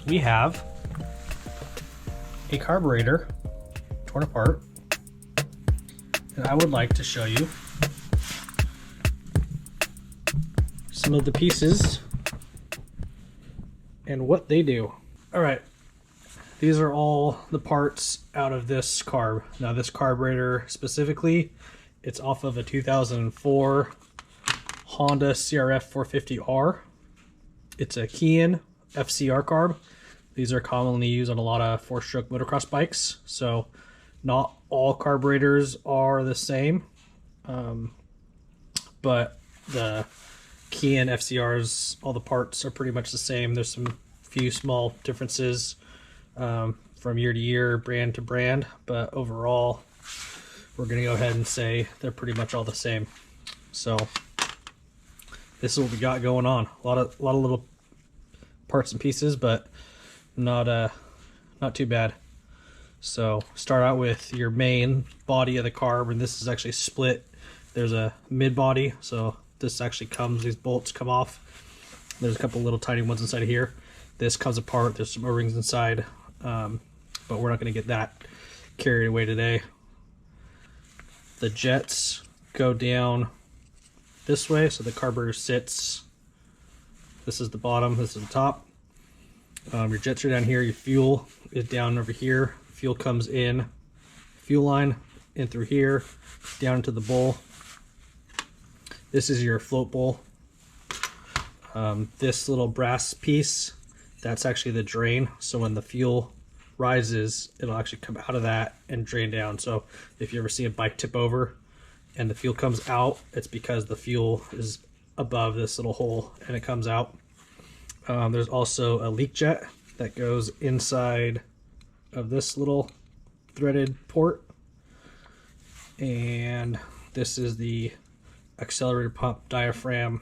we have a carburetor torn apart, and I would like to show you some of the pieces and what they do. All right, these are all the parts out of this carb. Now this carburetor specifically, it's off of a 2004 Honda CRF 450R. It's a KEHIN FCR carb. These are commonly used on a lot of four-stroke motocross bikes, so not all carburetors are the same, but the KEHIN FCRs, all the parts are pretty much the same. There's some few small differences from year to year, brand to brand, but overall we're going to go ahead and say they're pretty much all the same. So this is what we got going on. A lot of little parts and pieces, but not too bad. So start out with your main body of the carb, and this is actually split. There's a mid body, so this actually comes, these bolts come off. There's a couple little tiny ones inside of here. This comes apart. There's some O-rings inside, but we're not going to get that carried away today. The jets go down this way, so the carburetor sits. This is the bottom, this is the top. Your jets are down here, your fuel is down over here. Fuel comes in, fuel line in through here, down into the bowl. This is your float bowl. This little brass piece, that's actually the drain. So when the fuel rises, it'll actually come out of that and drain down. So if you ever see a bike tip over and the fuel comes out, it's because the fuel is above this little hole and it comes out. There's also a leak jet that goes inside of this little threaded port, and this is the accelerator pump diaphragm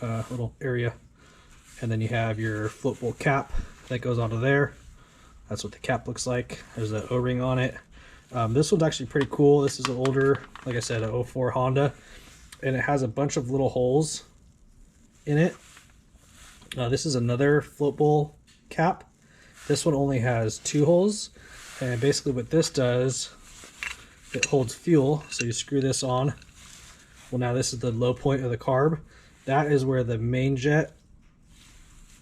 little area, and then you have your float bowl cap that goes onto there. That's what the cap looks like. There's an O-ring on it. This one's actually pretty cool. This is an older, like I said, an 04 Honda, and it has a bunch of little holes in it. This is another float bowl cap. This one only has 2 holes, and basically what this does, it holds fuel. So you screw this on. Well, now this is the low point of the carb. That is where the main jet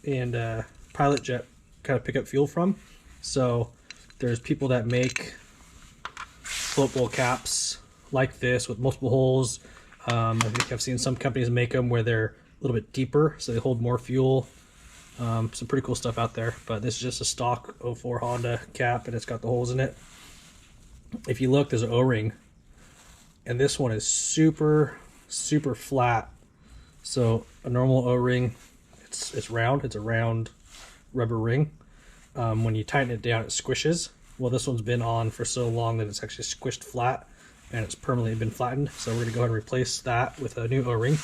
and pilot jet kind of pick up fuel from. So there's people that make float bowl caps like this with multiple holes. I think I've seen some companies make them where they're a little bit deeper, so they hold more fuel. Some pretty cool stuff out there, but this is just a stock 04 Honda cap, and it's got the holes in it. If you look, there's an O-ring, and this one is super flat. So a normal O-ring, it's round. It's a round rubber ring. When you tighten it down, it squishes. Well, this one's been on for so long that it's actually squished flat, and it's permanently been flattened. So we're gonna go ahead and replace that with a new O-ring.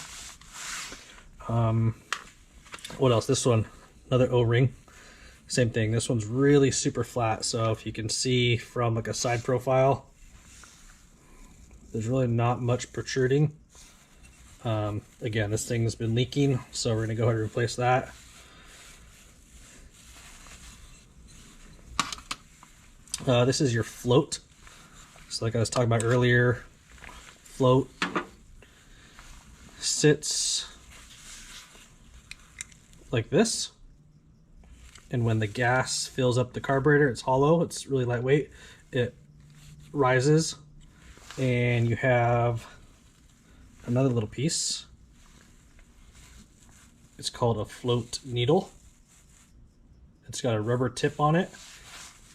What else? This one, another O-ring. Same thing. This one's really super flat. So if you can see from like a side profile, there's really not much protruding. Again, this thing's been leaking, so we're gonna go ahead and replace that. This is your float. So like I was talking about earlier, float sits like this, and when the gas fills up the carburetor, it's hollow, it's really lightweight, it rises, and you have another little piece. It's called a float needle. It's got a rubber tip on it,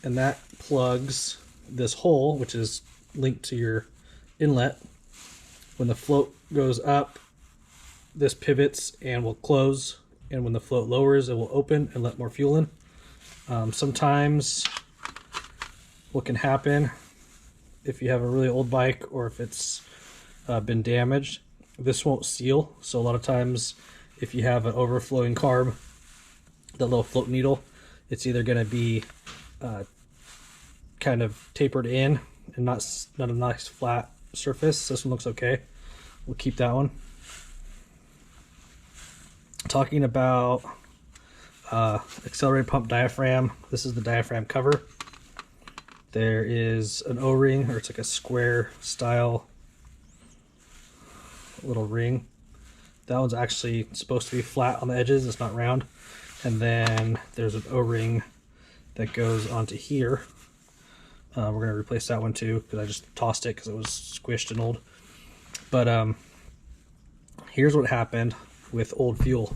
and that plugs this hole, which is linked to your inlet. When the float goes up, this pivots and will close, and when the float lowers, it will open and let more fuel in. Sometimes what can happen if you have a really old bike, or if it's been damaged, this won't seal. So a lot of times if you have an overflowing carb, the little float needle, it's either going to be kind of tapered in and not a nice flat surface. This one looks okay. We'll keep that one. Talking about Accelerator pump diaphragm. This is the diaphragm cover. There is an O-ring, or it's like a square style little ring. That one's actually supposed to be flat on the edges, it's not round. And then there's an O-ring that goes onto here. We're going to replace that one too, because I just tossed it because it was squished and old. But here's what happened with old fuel.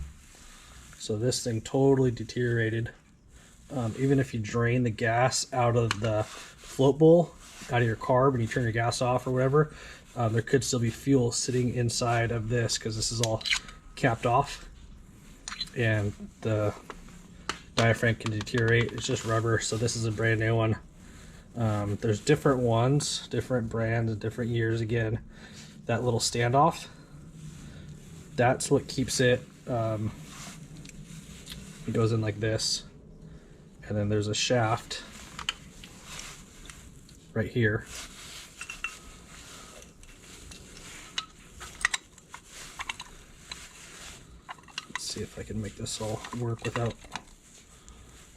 So this thing totally deteriorated. Even if you drain the gas out of the float bowl, out of your carb, and you turn your gas off or whatever, there could still be fuel sitting inside of this because this is all capped off. And the diaphragm can deteriorate. It's just rubber, so this is a brand new one. There's different ones, different brands, different years. Again, that little standoff, that's what keeps it. It goes in like this, and then there's a shaft right here. Let's see if I can make this all work without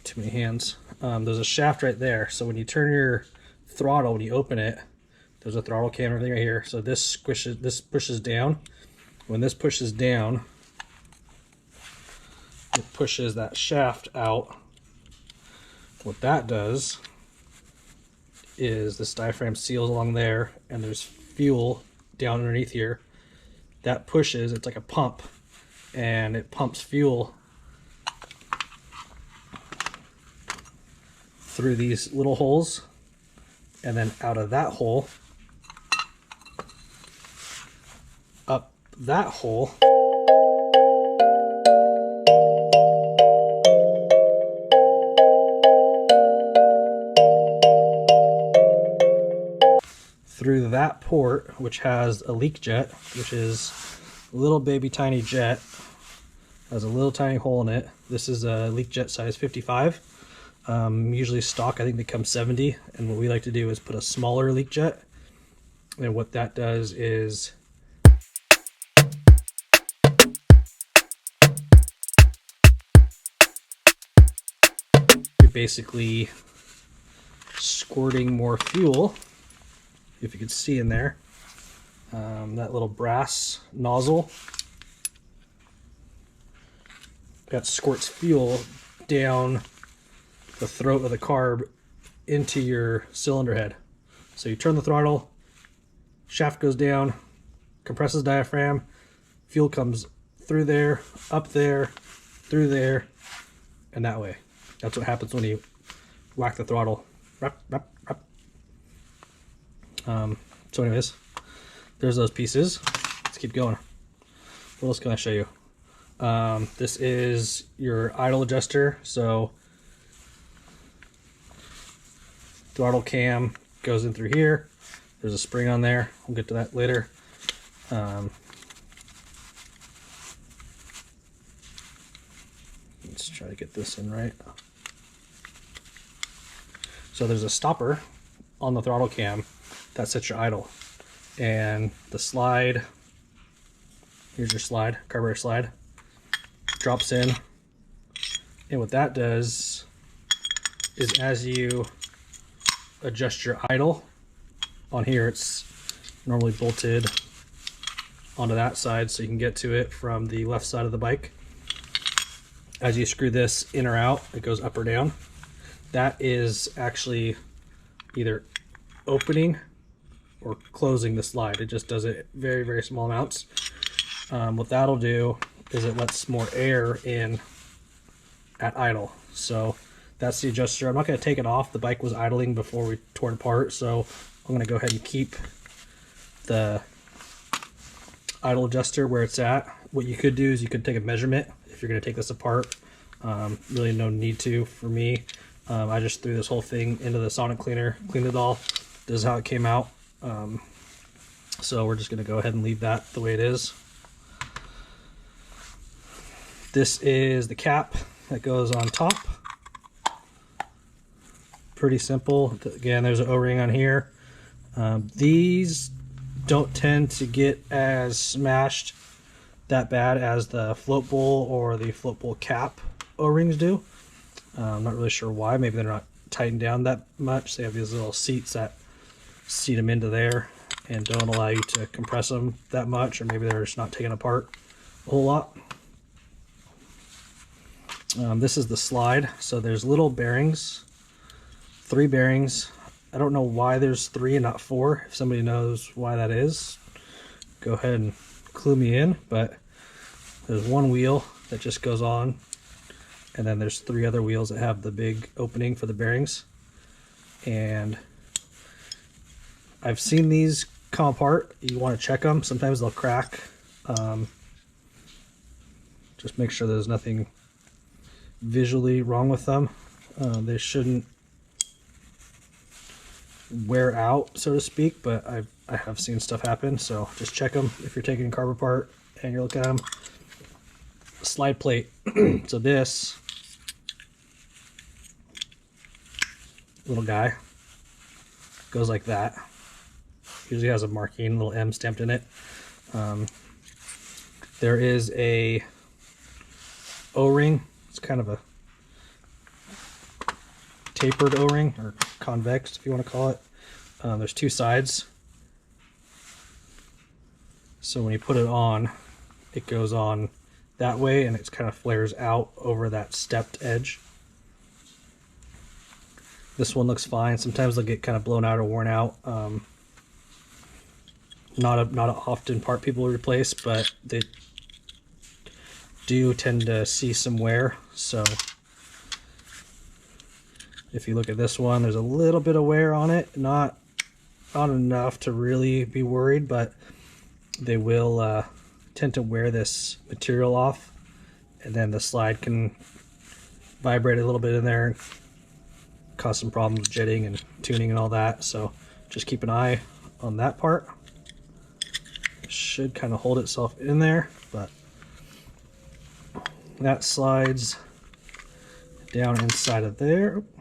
too many hands. There's a shaft right there, so when you turn your throttle, when you open it, there's a throttle cam and everything right here. So this squishes, this pushes down. When this pushes down, it pushes that shaft out. What that does is this diaphragm seals along there, and there's fuel down underneath here. That pushes, it's like a pump, and it pumps fuel through these little holes, and then out of that hole, up that hole, through that port, which has a leak jet, which is a little baby tiny jet, has a little tiny hole in it. This is a leak jet size 55. Usually stock, I think they come 70, and what we like to do is put a smaller leak jet, and what that does is you're basically squirting more fuel, if you can see in there, that little brass nozzle that squirts fuel down the throat of the carb into your cylinder head. So you turn the throttle, shaft goes down, compresses diaphragm, fuel comes through there, up there, through there, and that way. That's what happens when you whack the throttle. So anyways, there's those pieces. Let's keep going. What else can I show you? This is your idle adjuster. So throttle cam goes in through here. There's a spring on there. We'll get to that later. Let's try to get this in right. So there's a stopper on the throttle cam that sets your idle, and the slide, here's your slide, carburetor slide, drops in, and what that does is as you adjust your idle on here, it's normally bolted onto that side so you can get to it from the left side of the bike. As you screw this in or out, it goes up or down. That is actually either opening or closing the slide. It just does it very, very small amounts. What that'll do is it lets more air in at idle. So that's the adjuster. I'm not going to take it off. The bike was idling before we tore it apart, so I'm going to go ahead and keep the idle adjuster where it's at. What you could do is you could take a measurement if you're going to take this apart. Really no need to for me. I just threw this whole thing into the sonic cleaner, cleaned it all. This is how it came out. So we're just going to go ahead and leave that the way it is. This is the cap that goes on top. Pretty simple. Again, there's an O-ring on here. These don't tend to get as smashed that bad as the float bowl or the float bowl cap. O-rings do. I'm not really sure why. Maybe they're not tightened down that much. They have these little seats that seat them into there and don't allow you to compress them that much, or maybe they're just not taken apart a whole lot. This is the slide. So there's little bearings, 3 bearings. I don't know why there's 3 and not 4. If somebody knows why that is, go ahead and clue me in. But there's 1 wheel that just goes on, and then there's 3 other wheels that have the big opening for the bearings. And I've seen these come apart. You want to check them. Sometimes they'll crack. Just make sure there's nothing visually wrong with them. They shouldn't wear out, so to speak, but I have seen stuff happen, so just check them if you're taking a carb apart and you're looking at them. Slide plate. So this little guy goes like that. Usually has a marking, little M stamped in it. There is a O-ring. It's kind of a tapered O-ring, or convex if you want to call it. There's 2 sides. So when you put it on, it goes on that way and it kind of flares out over that stepped edge. This one looks fine. Sometimes they'll get kind of blown out or worn out. Not an often part people replace, but they do tend to see some wear. So if you look at this one, there's a little bit of wear on it, not enough to really be worried, but they will tend to wear this material off, and then the slide can vibrate a little bit in there and cause some problems with jetting and tuning and all that. So just keep an eye on that part. It should kind of hold itself in there, but that slides down inside of there. Oop,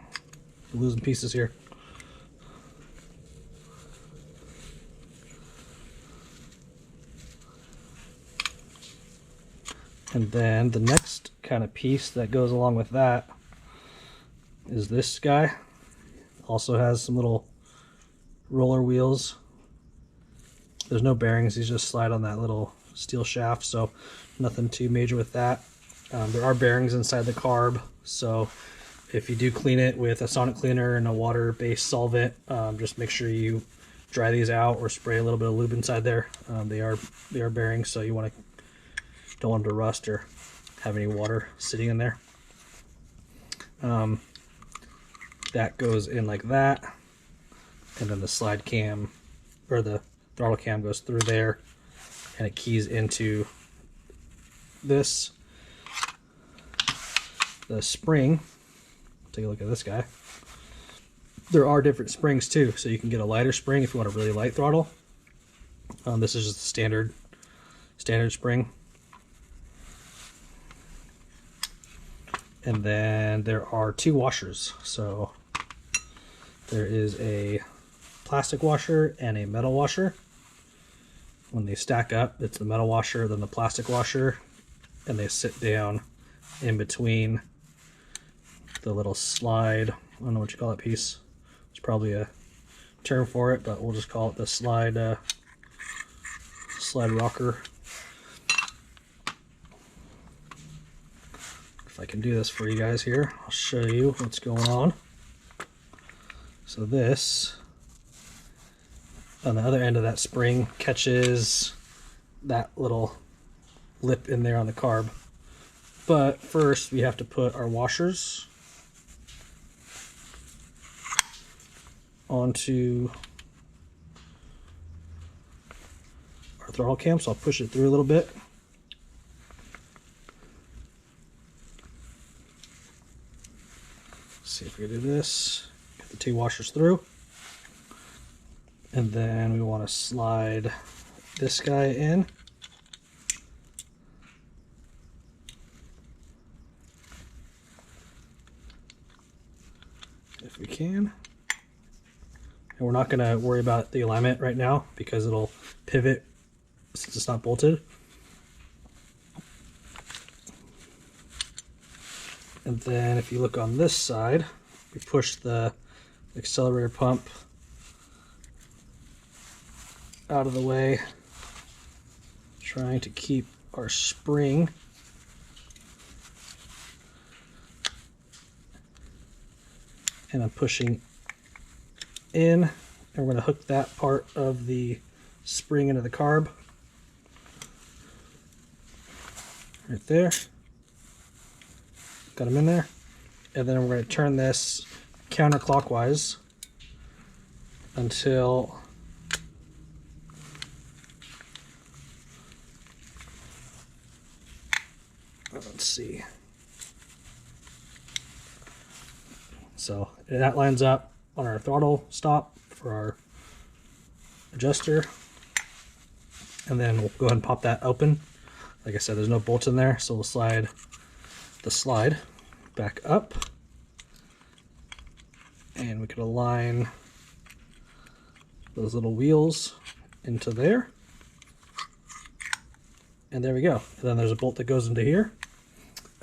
losing pieces here. And then the next kind of piece that goes along with that is this guy. Also has some little roller wheels. There's no bearings, these just slide on that little steel shaft, so nothing too major with that. There are bearings inside the carb, so if you do clean it with a sonic cleaner and a water-based solvent, just make sure you dry these out or spray a little bit of lube inside there. They are bearings, so you don't want them to rust or have any water sitting in there. That goes in like that, and then the slide cam, or the throttle cam, goes through there, and it keys into this. The spring, take a look at this guy. There are different springs too, so you can get a lighter spring if you want a really light throttle. This is just the standard spring. And then there are 2 washers. So there is a plastic washer and a metal washer. When they stack up, it's the metal washer, then the plastic washer, and they sit down in between the little slide. I don't know what you call that piece. It's probably a term for it, but we'll just call it the slide rocker. If I can do this for you guys here, I'll show you what's going on. So this, on the other end of that spring, catches that little lip in there on the carb. But first we have to put our washers onto our throttle cam, so I'll push it through a little bit. See if we can do this. Get the 2 washers through. And then we want to slide this guy in. If we can. And we're not going to worry about the alignment right now because it'll pivot since it's not bolted. And then if you look on this side, we push the accelerator pump out of the way, trying to keep our spring and I'm pushing in, and we're going to hook that part of the spring into the carb right there. Got them in there, and then we're going to turn this counterclockwise until let's see. So that lines up on our throttle stop for our adjuster, and then we'll go ahead and pop that open. Like I said, there's no bolts in there, so we'll slide the slide back up, and we can align those little wheels into there, and there we go. And then there's a bolt that goes into here.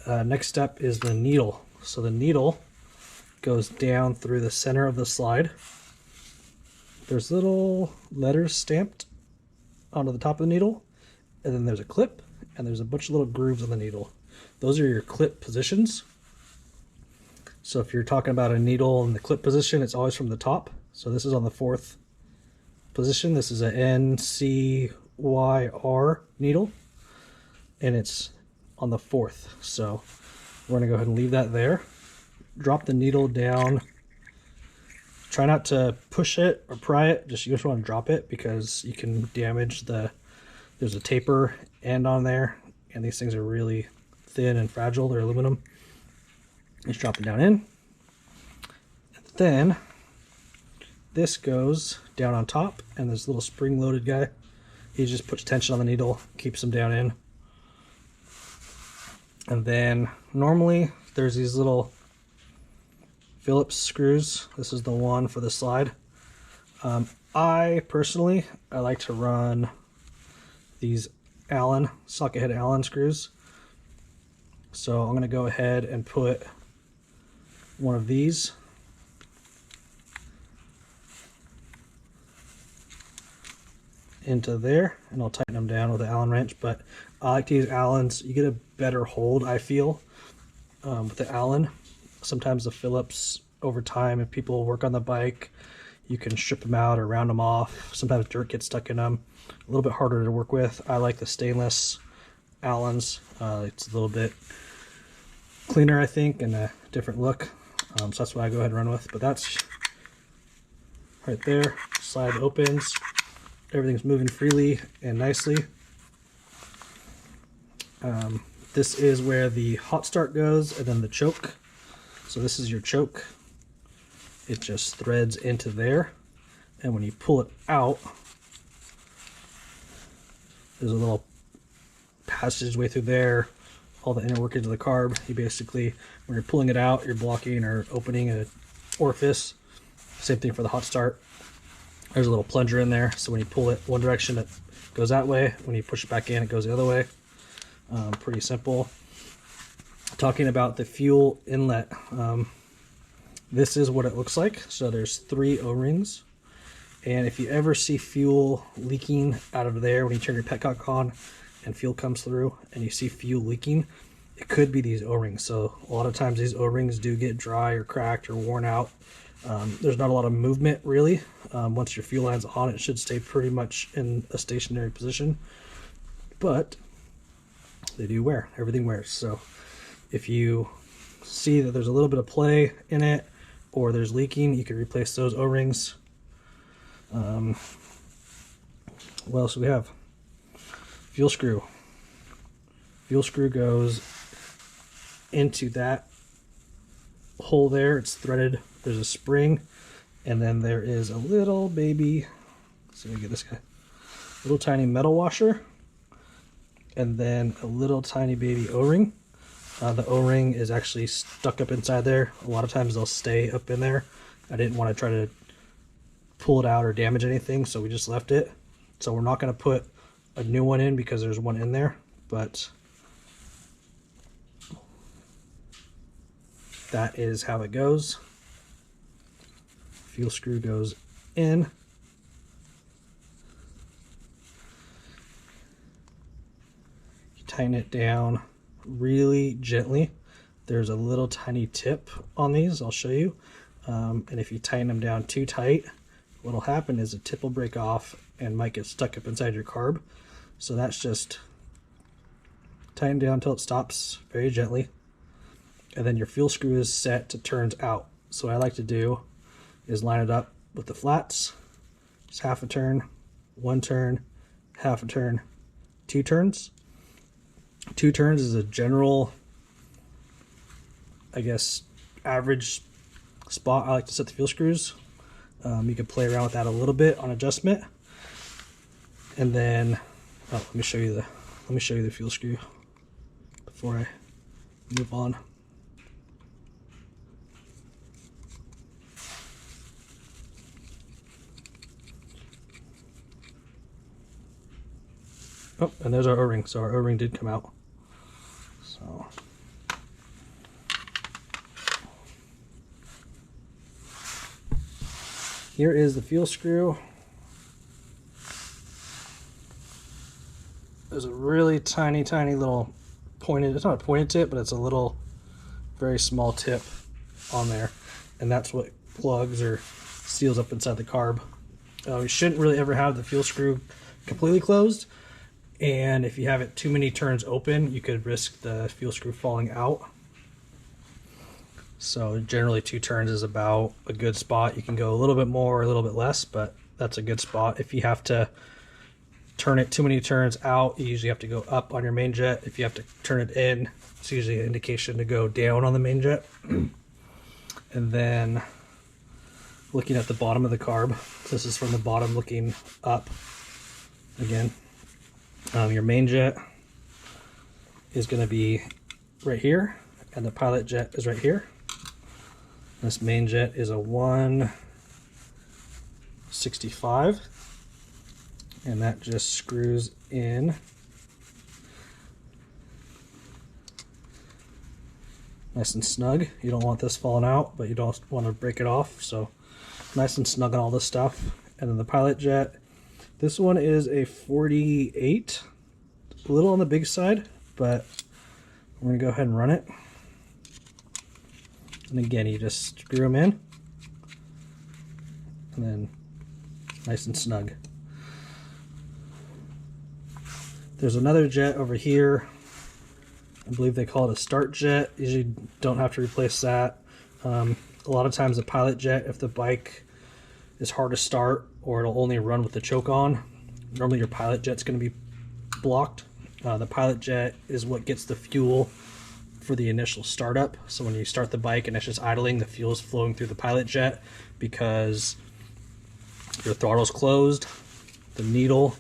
Next step is the needle. So the needle goes down through the center of the slide. There's little letters stamped onto the top of the needle, and then there's a clip, and there's a bunch of little grooves on the needle. Those are your clip positions. So if you're talking about a needle in the clip position, it's always from the top. So this is on the 4th position. This is a NCYR needle, and it's on the 4th. So we're going to go ahead and leave that there. Drop the needle down. Try not to push it or pry it. You just want to drop it because you can damage there's a taper end on there, and these things are really thin and fragile. They're aluminum. Just drop it down in. And then this goes down on top, and this little spring-loaded guy, he just puts tension on the needle, keeps them down in. And then normally there's these little Phillips screws. This is the one for the slide. I personally like to run these Allen, socket head Allen screws. So I'm going to go ahead and put one of these into there, and I'll tighten them down with the Allen wrench. But I like to use Allens. You get a better hold, I feel, with the Allen. Sometimes the Phillips, over time, if people work on the bike, you can strip them out or round them off. Sometimes dirt gets stuck in them. A little bit harder to work with. I like the stainless Allens. It's a little bit cleaner, I think, and a different look. So that's what I go ahead and run with. But that's right there. Slide opens. Everything's moving freely and nicely. This is where the hot start goes, and then the choke. So this is your choke. It just threads into there, and when you pull it out, there's a little passageway through there, all the inner workings of the carb. You basically, when you're pulling it out, you're blocking or opening an orifice. Same thing for the hot start. There's a little plunger in there, so when you pull it one direction, it goes that way. When you push it back in, it goes the other way. Pretty simple. Talking about the fuel inlet, this is what it looks like. So there's 3 O-rings, and if you ever see fuel leaking out of there when you turn your petcock on and fuel comes through and you see fuel leaking, it could be these O-rings. So a lot of times these O-rings do get dry or cracked or worn out. There's not a lot of movement really. Once your fuel line's on, it should stay pretty much in a stationary position, but they do wear. Everything wears. So if you see that there's a little bit of play in it or there's leaking, you can replace those O-rings. What else do we have? Fuel screw. Fuel screw goes into that hole there. It's threaded. There's a spring, and then there is a little baby, so we get this guy, little tiny metal washer, and then a little tiny baby O-ring. The O-ring is actually stuck up inside there. A lot of times they'll stay up in there. I didn't want to try to pull it out or damage anything, so we just left it. So we're not going to put a new one in because there's one in there, but that is how it goes. Fuel screw goes in. You tighten it down really gently. There's a little tiny tip on these, I'll show you. And if you tighten them down too tight, what'll happen is the tip will break off and might get stuck up inside your carb. So that's just tighten down until it stops very gently. And then your fuel screw is set to turns out. So what I like to do is line it up with the flats. Just half a turn, 1 turn, half a turn, 2 turns. 2 turns is a general, I guess, average spot I like to set the fuel screws. You can play around with that a little bit on adjustment. And then, let me show you the fuel screw before I move on. Oh, and there's our O-ring. So our O-ring did come out. So here is the fuel screw. There's a really tiny little pointed, it's not a pointed tip, but it's a little very small tip on there. And that's what plugs or seals up inside the carb. You shouldn't really ever have the fuel screw completely closed. And if you have it too many turns open, you could risk the fuel screw falling out. So generally 2 turns is about a good spot. You can go a little bit more or a little bit less, but that's a good spot. If you have to turn it too many turns out, you usually have to go up on your main jet. If you have to turn it in, it's usually an indication to go down on the main jet. And then looking at the bottom of the carb, this is from the bottom looking up again. Your main jet is going to be right here, and the pilot jet is right here. This main jet is a 165, and that just screws in. Nice and snug. You don't want this falling out, but you don't want to break it off, so nice and snug on all this stuff. And then the pilot jet, this one is a 48, a little on the big side, but we're gonna go ahead and run it. And again, you just screw them in, and then nice and snug. There's another jet over here. I believe they call it a start jet. Usually don't have to replace that. A lot of times the pilot jet, if the bike is hard to start or it'll only run with the choke on, normally your pilot jet's going to be blocked. The pilot jet is what gets the fuel for the initial startup. So when you start the bike and it's just idling, the fuel is flowing through the pilot jet because your throttle's closed, the needle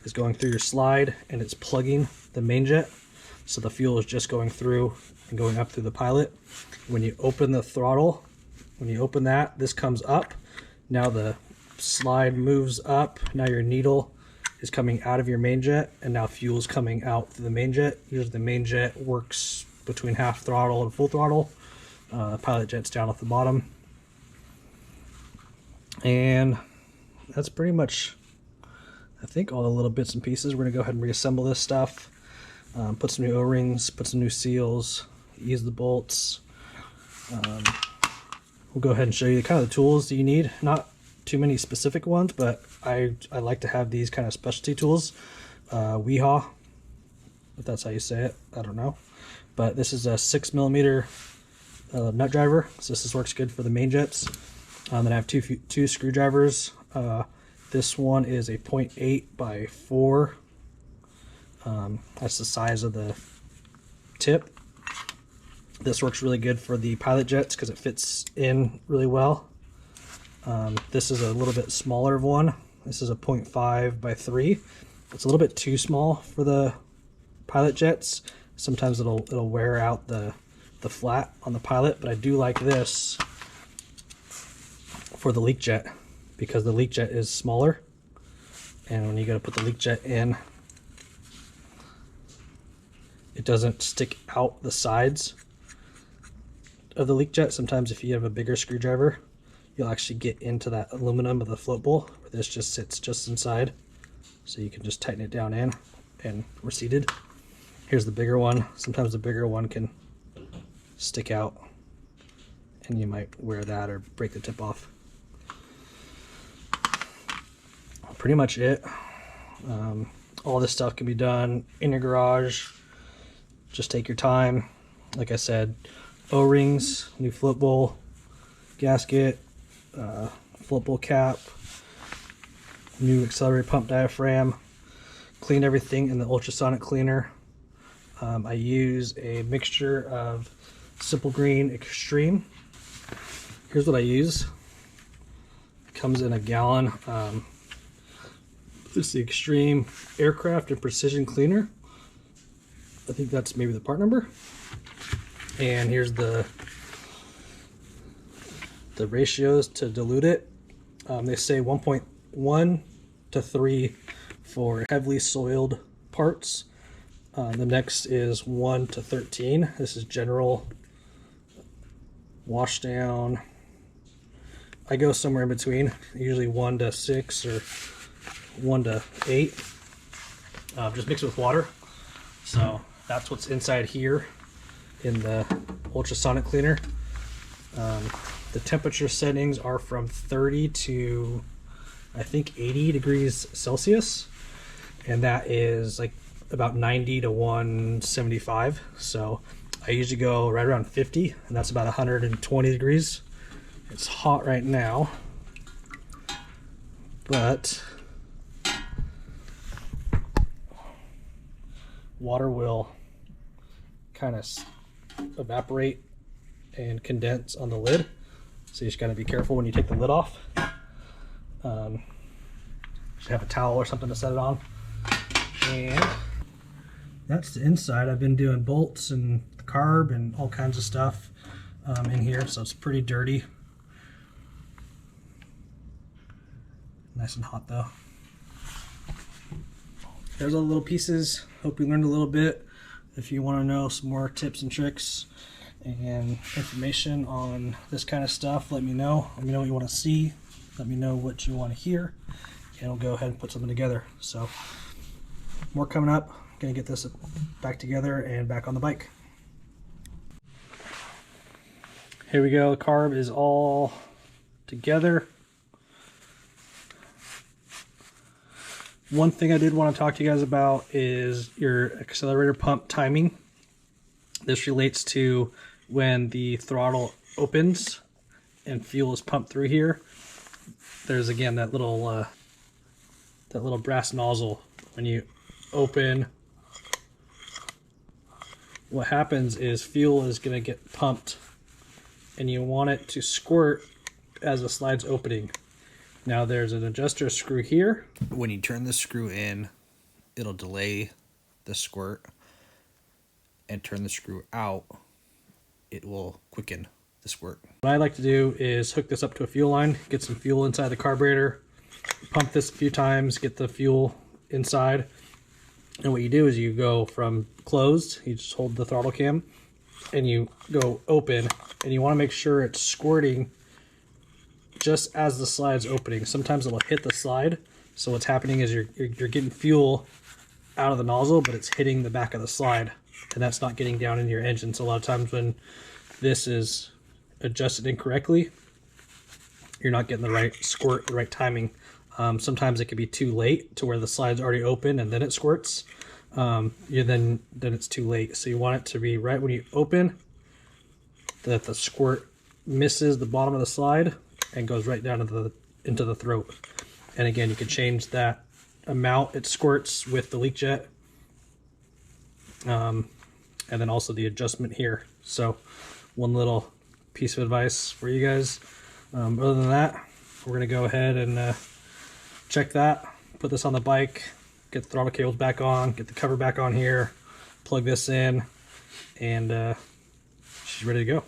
is going through your slide, and it's plugging the main jet. So the fuel is just going through and going up through the pilot. When you open the throttle, when you open that, this comes up. Now the slide moves up. Now your needle is coming out of your main jet, and now fuel is coming out through the main jet. Usually the main jet works between half throttle and full throttle. Pilot jet's down at the bottom. And that's pretty much, I think, all the little bits and pieces. We're gonna go ahead and reassemble this stuff. Put some new O-rings, put some new seals, ease the bolts. We'll go ahead and show you the kind of the tools that you need. Not too many specific ones, but I like to have these kind of specialty tools. Weehaw, if that's how you say it, I don't know. But this is a 6mm nut driver, so this works good for the main jets. Then I have two screwdrivers. This one is a 0.8 by 4. That's the size of the tip. This works really good for the pilot jets because it fits in really well. This is a little bit smaller of one. This is a 0.5 by 3. It's a little bit too small for the pilot jets. Sometimes it'll wear out the flat on the pilot, but I do like this for the leak jet because the leak jet is smaller, and when you go to put the leak jet in, it doesn't stick out the sides of the leak jet. Sometimes if you have a bigger screwdriver, you'll actually get into that aluminum of the float bowl, where this just sits just inside. So you can just tighten it down in, and we're seated. Here's the bigger one. Sometimes the bigger one can stick out, and you might wear that or break the tip off. Pretty much it. All this stuff can be done in your garage. Just take your time. Like I said, O-rings, new float bowl, gasket, float bowl cap, new accelerator pump diaphragm. Clean everything in the ultrasonic cleaner. I use a mixture of Simple Green Extreme. Here's what I use. It comes in a gallon. This is the Extreme Aircraft and Precision Cleaner. I think that's maybe the part number. And here's the ratios to dilute it. They say 1.1 to 3 for heavily soiled parts. The next is 1 to 13. This is general wash down. I go somewhere in between, usually 1 to 6 or 1 to 8. Just mix it with water. So that's what's inside here in the ultrasonic cleaner. The temperature settings are from 30 to I think 80 degrees Celsius, and that is like about 90 to 175. So I usually go right around 50, and that's about 120 degrees. It's hot right now, but water will kind of evaporate and condense on the lid, so you just got to be careful when you take the lid off. Just have a towel or something to set it on. And that's the inside. I've been doing bolts and carb and all kinds of stuff in here, so it's pretty dirty. Nice and hot though. There's all the little pieces. Hope you learned a little bit. If you want to know some more tips and tricks and information on this kind of stuff, let me know. Let me know what you want to see. Let me know what you want to hear, and we'll go ahead and put something together. So more coming up. Gonna get this back together and back on the bike. Here we go. The carb is all together. One thing I did want to talk to you guys about is your accelerator pump timing. This relates to when the throttle opens and fuel is pumped through here. There's again that little brass nozzle. When you open, what happens is fuel is going to get pumped, and you want it to squirt as the slide's opening. Now there's an adjuster screw here. When you turn the screw in, it'll delay the squirt, and turn the screw out, it will quicken the squirt. What I like to do is hook this up to a fuel line, get some fuel inside the carburetor, pump this a few times, get the fuel inside. And what you do is you go from closed, you just hold the throttle cam, and you go open, and you want to make sure it's squirting just as the slide's opening. Sometimes it'll hit the slide, so what's happening is you're getting fuel out of the nozzle, but it's hitting the back of the slide, and that's not getting down in your engine. So a lot of times when this is adjusted incorrectly, you're not getting the right squirt, the right timing. Sometimes it can be too late to where the slide's already open and then it squirts. Then it's too late. So you want it to be right when you open, that the squirt misses the bottom of the slide and goes right down into the throat. And again, you can change that amount it squirts with the leak jet, and then also the adjustment here. So one little piece of advice for you guys. Other than that, we're gonna go ahead and check that, put this on the bike, get the throttle cables back on, get the cover back on here, plug this in, and she's ready to go.